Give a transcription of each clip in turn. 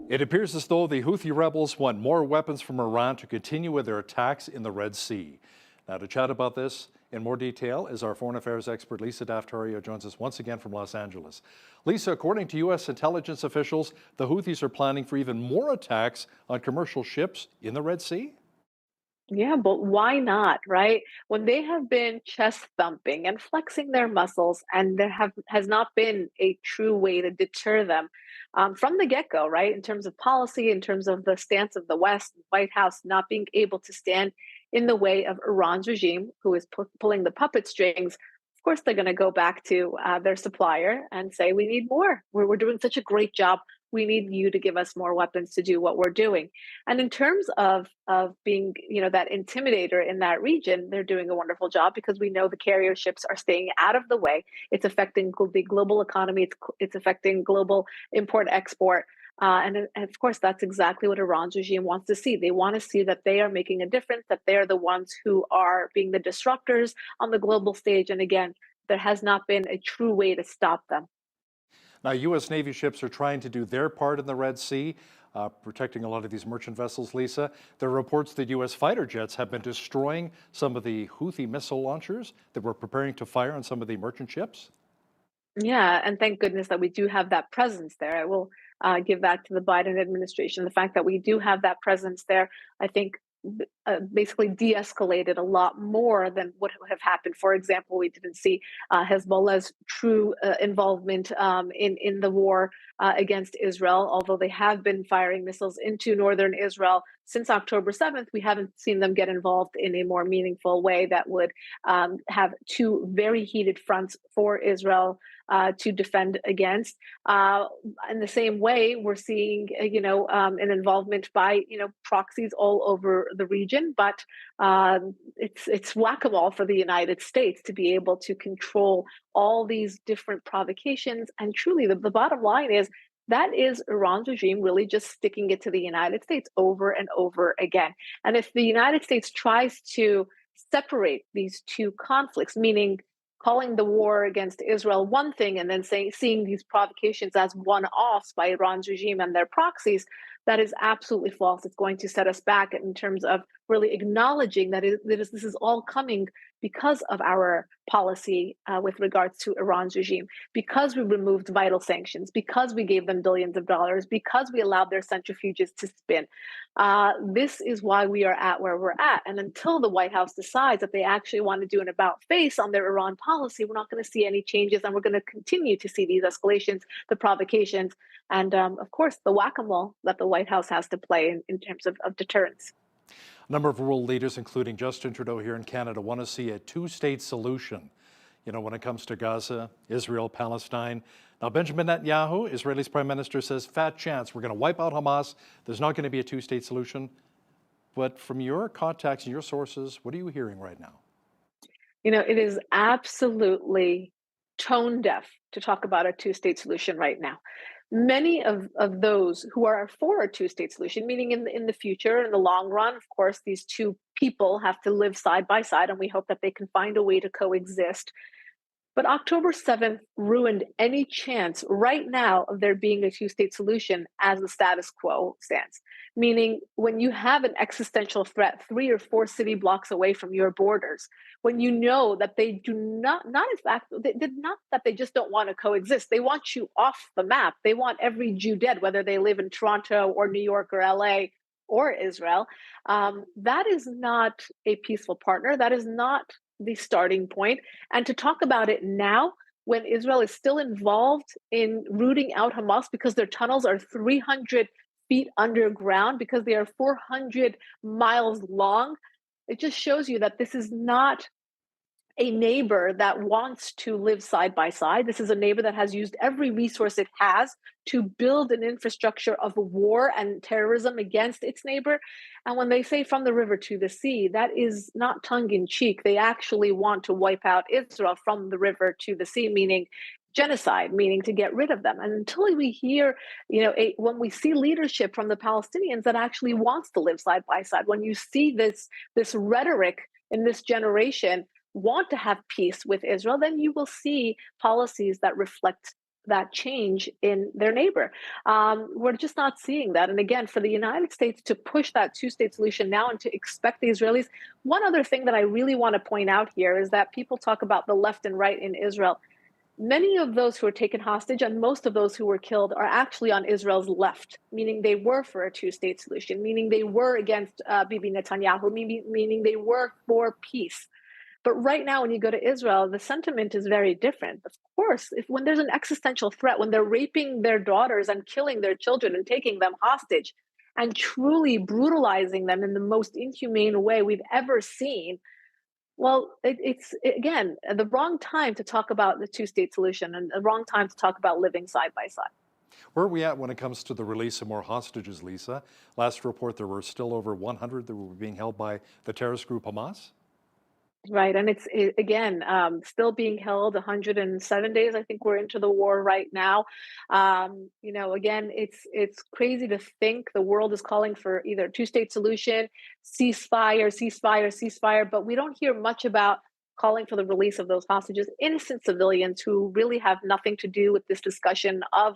It appears as though the Houthi rebels want more weapons from Iran to continue with their attacks in the Red Sea. Now, to chat about this in more detail is our foreign affairs expert, Lisa Daftari, who joins us once again from Los Angeles. Lisa, according to U.S. intelligence officials, the Houthis are planning for even more attacks on commercial ships in the Red Sea? Yeah, but why not, right? When they have been chest thumping and flexing their muscles, and there has not been a true way to deter them from the get-go, right? In terms of policy, in terms of the stance of the West, White House not being able to stand in the way of Iran's regime, who is pulling the puppet strings. Of course, they're going to go back to their supplier and say, "We need more. We're doing such a great job. We need you to give us more weapons to do what we're doing." And in terms of being, that intimidator in that region, they're doing a wonderful job because we know the carrier ships are staying out of the way. It's affecting the global economy. It's affecting global import export. And of course, that's exactly what Iran's regime wants to see. They want to see that they are making a difference, that they are the ones who are being the disruptors on the global stage. And again, there has not been a true way to stop them. Now, U.S. Navy ships are trying to do their part in the Red Sea, protecting a lot of these merchant vessels, Lisa. There are reports that U.S. fighter jets have been destroying some of the Houthi missile launchers that were preparing to fire on some of the merchant ships. Yeah, and thank goodness that we do have that presence there. I will give that to the Biden administration. The fact that we do have that presence there, I think, basically de-escalated a lot more than what would have happened. For example, we didn't see Hezbollah's true involvement in the war against Israel, although they have been firing missiles into northern Israel since October 7th. We haven't seen them get involved in a more meaningful way that would have two very heated fronts for Israel to defend against. In the same way, we're seeing, an involvement by, proxies all over the region, but it's whack-a-mole for the United States to be able to control all these different provocations. And truly, the bottom line is that is Iran's regime really just sticking it to the United States over and over again. And if the United States tries to separate these two conflicts, meaning calling the war against Israel one thing and then seeing these provocations as one-offs by Iran's regime and their proxies, that is absolutely false. It's going to set us back in terms of really acknowledging that this is all coming because of our policy with regards to Iran's regime, because we removed vital sanctions, because we gave them billions of dollars, because we allowed their centrifuges to spin. This is why we are at where we're at. And until the White House decides that they actually want to do an about face on their Iran policy, we're not going to see any changes. And we're going to continue to see these escalations, the provocations, and of course, the whack-a-mole that the White House has to play in terms of deterrence. A number of world leaders, including Justin Trudeau here in Canada, want to see a two-state solution, when it comes to Gaza, Israel, Palestine. Now, Benjamin Netanyahu, Israel's prime minister, says, fat chance, we're going to wipe out Hamas. There's not going to be a two-state solution. But from your contacts and your sources, what are you hearing right now? It is absolutely tone deaf to talk about a two-state solution right now. Many of those who are for a two-state solution, meaning in the future, in the long run, of course, these two people have to live side by side, and we hope that they can find a way to coexist. But October 7th ruined any chance right now of there being a two-state solution as the status quo stands. Meaning, when you have an existential threat 3 or 4 city blocks away from your borders, when you know that they do not in fact, they did not that they just don't want to coexist. They want you off the map. They want every Jew dead, whether they live in Toronto or New York or LA or Israel. That is not a peaceful partner. That is not the starting point. And to talk about it now, when Israel is still involved in rooting out Hamas because their tunnels are 300 feet underground, because they are 400 miles long, it just shows you that this is not a neighbor that wants to live side by side. This is a neighbor that has used every resource it has to build an infrastructure of war and terrorism against its neighbor. And when they say from the river to the sea, that is not tongue in cheek. They actually want to wipe out Israel from the river to the sea, meaning genocide, meaning to get rid of them. And until we hear, when we see leadership from the Palestinians that actually wants to live side by side, when you see this rhetoric in this generation want to have peace with Israel, then you will see policies that reflect that change in their neighbor. We're just not seeing that. And again, for the United States to push that two-state solution now and to expect the Israelis. One other thing that I really want to point out here is that people talk about the left and right in Israel. Many of those who were taken hostage and most of those who were killed are actually on Israel's left, meaning they were for a two-state solution, meaning they were against Bibi Netanyahu, meaning they were for peace. But right now, when you go to Israel, the sentiment is very different. Of course, when there's an existential threat, when they're raping their daughters and killing their children and taking them hostage and truly brutalizing them in the most inhumane way we've ever seen, well, it's again the wrong time to talk about the two-state solution and the wrong time to talk about living side by side. Where are we at when it comes to the release of more hostages, Lisa? Last report, there were still over 100 that were being held by the terrorist group Hamas. Right, and again still being held 107 days. I think we're into the war right now. Again, it's crazy to think the world is calling for either two-state solution, ceasefire, ceasefire, ceasefire, but we don't hear much about calling for the release of those hostages, innocent civilians who really have nothing to do with this discussion of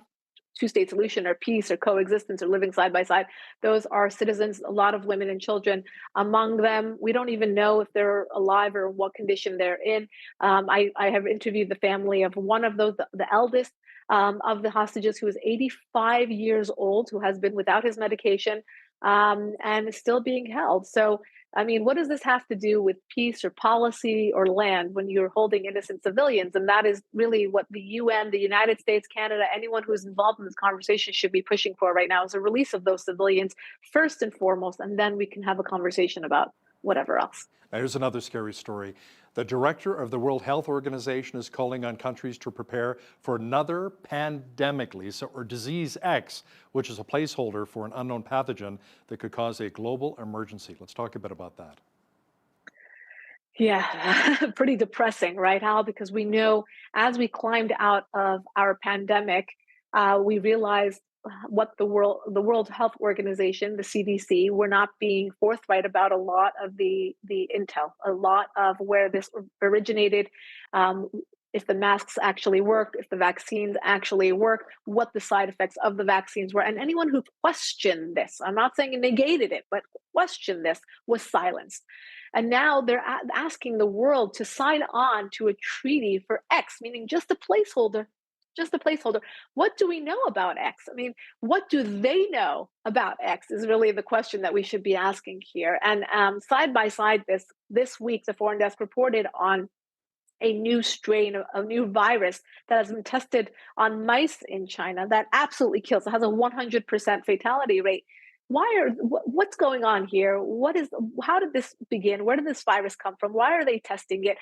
two-state solution or peace or coexistence or living side by side. Those are citizens, a lot of women and children among them. We don't even know if they're alive or what condition they're in. I have interviewed the family of one of those, the eldest of the hostages, who is 85 years old, who has been without his medication and is still being held. So I mean, what does this have to do with peace or policy or land when you're holding innocent civilians? And that is really what the UN, the United States, Canada, anyone who's involved in this conversation should be pushing for right now, is a release of those civilians first and foremost, and then we can have a conversation about whatever else. Now, here's another scary story. The director of the World Health Organization is calling on countries to prepare for another pandemic, Lisa, or disease X, which is a placeholder for an unknown pathogen that could cause a global emergency. Let's talk a bit about that. Yeah, pretty depressing, right, Hal? Because we know as we climbed out of our pandemic, we realized what the World Health Organization, the CDC, were not being forthright about a lot of the intel, a lot of where this originated, if the masks actually worked, if the vaccines actually work, what the side effects of the vaccines were. And anyone who questioned this, I'm not saying it negated it, but questioned this, was silenced. And now they're asking the world to sign on to a treaty for X, meaning just a placeholder. Just a placeholder. What do we know about X? I mean, what do they know about X is really the question that we should be asking here. And side by side, this week, the Foreign Desk reported on a new strain, a new virus that has been tested on mice in China that absolutely kills. It has a 100% fatality rate. What's going on here? How did this begin? Where did this virus come from? Why are they testing it?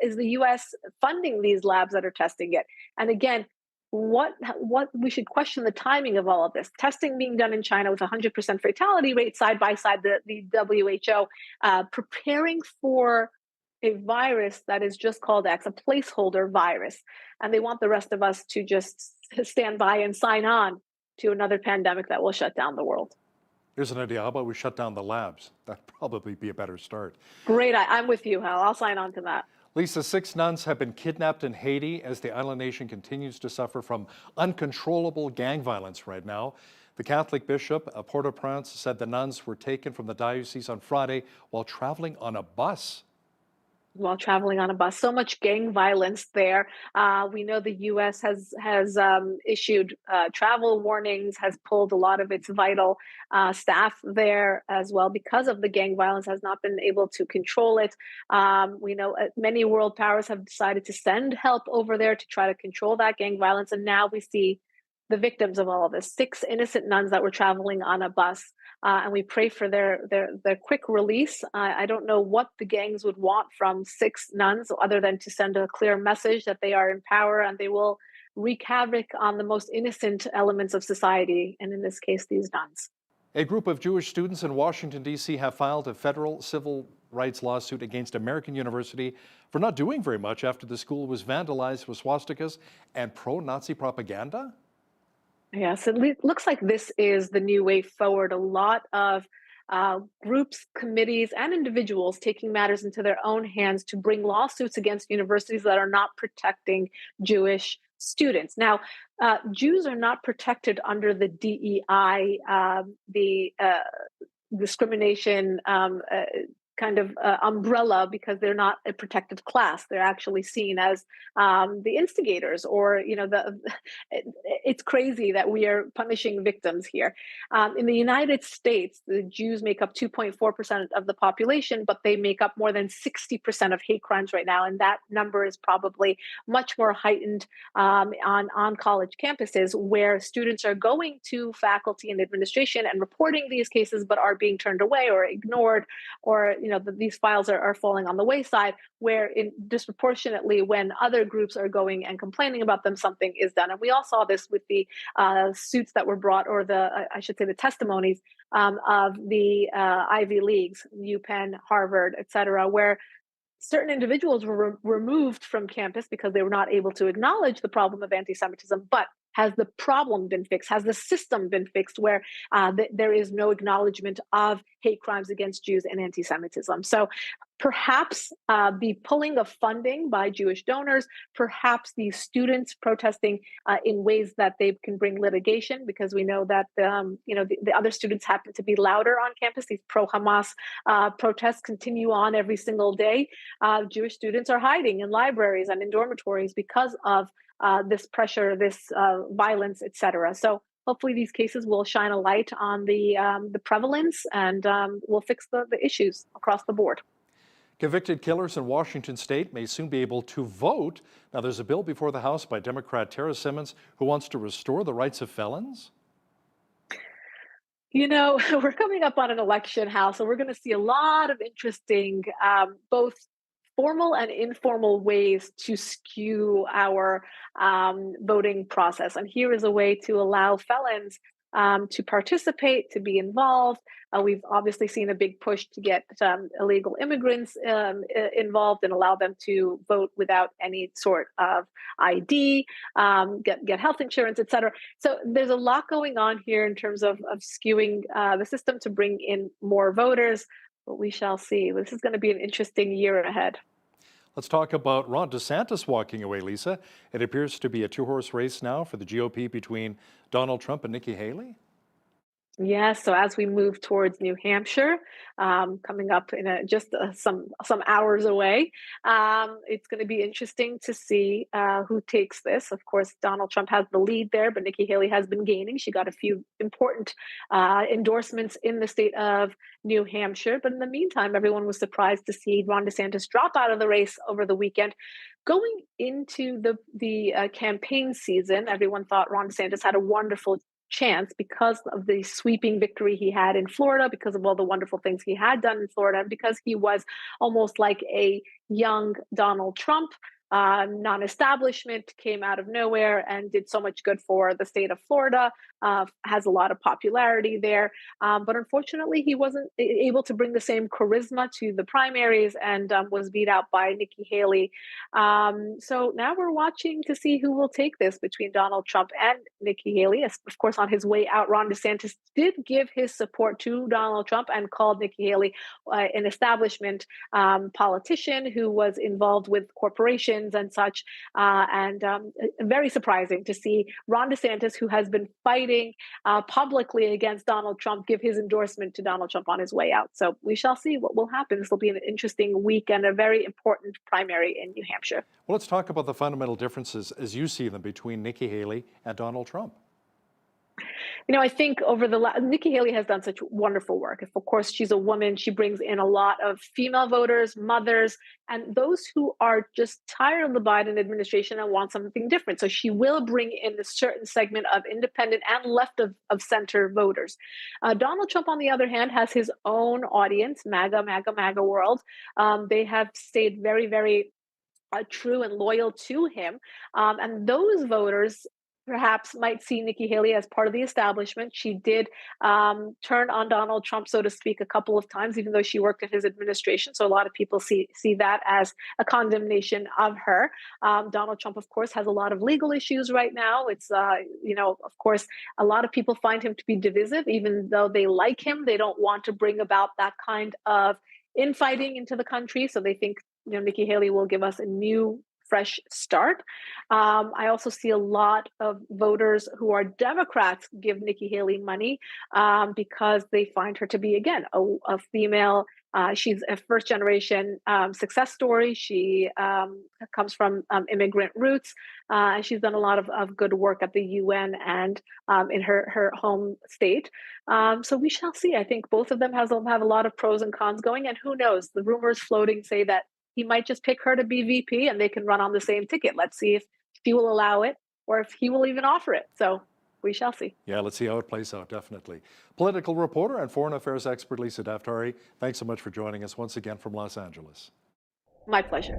Is the US funding these labs that are testing it? And again, what we should question the timing of all of this. Testing being done in China with 100% fatality rate side by side, the WHO preparing for a virus that is just called X, a placeholder virus. And they want the rest of us to just stand by and sign on to another pandemic that will shut down the world. Here's an idea. How about we shut down the labs? That'd probably be a better start. Great. I'm with you, Hal. I'll sign on to that. Lisa, 6 nuns have been kidnapped in Haiti as the island nation continues to suffer from uncontrollable gang violence right now. The Catholic bishop of Port-au-Prince said the nuns were taken from the diocese on Friday while traveling on a bus. While traveling on a bus. So much gang violence there. We know the U.S. has issued travel warnings, has pulled a lot of its vital staff there as well because of the gang violence, has not been able to control it. We know many world powers have decided to send help over there to try to control that gang violence. And now we see the victims of all of this, 6 innocent nuns that were traveling on a bus. And we pray for their quick release. I don't know what the gangs would want from 6 nuns other than to send a clear message that they are in power and they will wreak havoc on the most innocent elements of society, and in this case, these nuns. A group of Jewish students in Washington, D.C. have filed a federal civil rights lawsuit against American University for not doing very much after the school was vandalized with swastikas and pro-Nazi propaganda. Yes, it looks like this is the new way forward. A lot of groups, committees, and individuals taking matters into their own hands to bring lawsuits against universities that are not protecting Jewish students. Now, Jews are not protected under the DEI, the discrimination kind of umbrella, because they're not a protected class. They're actually seen as the instigators, or it's crazy that we are punishing victims here. In the United States, the Jews make up 2.4% of the population, but they make up more than 60% of hate crimes right now, and that number is probably much more heightened on college campuses, where students are going to faculty and administration and reporting these cases, but are being turned away or ignored, or these files are falling on the wayside, where disproportionately when other groups are going and complaining about them, something is done. And we all saw this with the suits that were brought, or I should say the testimonies of the Ivy Leagues, UPenn, Harvard, et cetera, where certain individuals were removed from campus because they were not able to acknowledge the problem of anti-Semitism. But has the problem been fixed? Has the system been fixed, where there is no acknowledgement of hate crimes against Jews and anti-Semitism? So perhaps the pulling of funding by Jewish donors, perhaps these students protesting in ways that they can bring litigation, because we know that the other students happen to be louder on campus. These pro-Hamas protests continue on every single day. Jewish students are hiding in libraries and in dormitories because of this pressure, this violence, et cetera. So hopefully these cases will shine a light on the prevalence, and will fix the issues across the board. Convicted killers in Washington state may soon be able to vote. Now, there's a bill before the House by Democrat Tara Simmons, who wants to restore the rights of felons. We're coming up on an election, Hal, so we're going to see a lot of interesting, both formal and informal ways to skew our voting process. And here is a way to allow felons to participate, to be involved. We've obviously seen a big push to get illegal immigrants involved and allow them to vote without any sort of ID, get health insurance, et cetera. So there's a lot going on here in terms of skewing the system to bring in more voters, but we shall see. This is going to be an interesting year ahead. Let's talk about Ron DeSantis walking away, Lisa. It appears to be a two-horse race now for the GOP between Donald Trump and Nikki Haley. Yes, so as we move towards New Hampshire, coming up in just some hours away, it's going to be interesting to see who takes this. Of course, Donald Trump has the lead there, but Nikki Haley has been gaining. She got a few important endorsements in the state of New Hampshire. But in the meantime, everyone was surprised to see Ron DeSantis drop out of the race over the weekend. Going into the campaign season, everyone thought Ron DeSantis had a wonderful chance because of the sweeping victory he had in Florida, because of all the wonderful things he had done in Florida, and because he was almost like a young Donald Trump. Non-establishment, came out of nowhere and did so much good for the state of Florida, has a lot of popularity there. But unfortunately, he wasn't able to bring the same charisma to the primaries, and was beat out by Nikki Haley. So now we're watching to see who will take this between Donald Trump and Nikki Haley. Of course, on his way out, Ron DeSantis did give his support to Donald Trump and called Nikki Haley an establishment politician who was involved with corporations and such, and very surprising to see Ron DeSantis, who has been fighting publicly against Donald Trump, give his endorsement to Donald Trump on his way out. So we shall see what will happen. This will be an interesting week and a very important primary in New Hampshire. Well, let's talk about the fundamental differences as you see them between Nikki Haley and Donald Trump. I think over Nikki Haley has done such wonderful work. Of course, she's a woman. She brings in a lot of female voters, mothers, and those who are just tired of the Biden administration and want something different. So she will bring in a certain segment of independent and left of center voters. Donald Trump, on the other hand, has his own audience, MAGA, MAGA, MAGA world. They have stayed very, very true and loyal to him. And those voters perhaps might see Nikki Haley as part of the establishment. She did turn on Donald Trump, so to speak, a couple of times, even though she worked in his administration. So a lot of people see that as a condemnation of her. Donald Trump, of course, has a lot of legal issues right now. It's, of course, a lot of people find him to be divisive, even though they like him. They don't want to bring about that kind of infighting into the country. So they think, Nikki Haley will give us a new fresh start. I also see a lot of voters who are Democrats give Nikki Haley money because they find her to be, again, a female. She's a first generation success story. She comes from immigrant roots, and she's done a lot of good work at the UN and in her home state. So we shall see. I think both of them have a lot of pros and cons going, and who knows? The rumors floating say that he might just pick her to be VP and they can run on the same ticket. Let's see if she will allow it or if he will even offer it. So we shall see. Yeah, let's see how it plays out, definitely. Political reporter and foreign affairs expert Lisa Daftari, thanks so much for joining us once again from Los Angeles. My pleasure.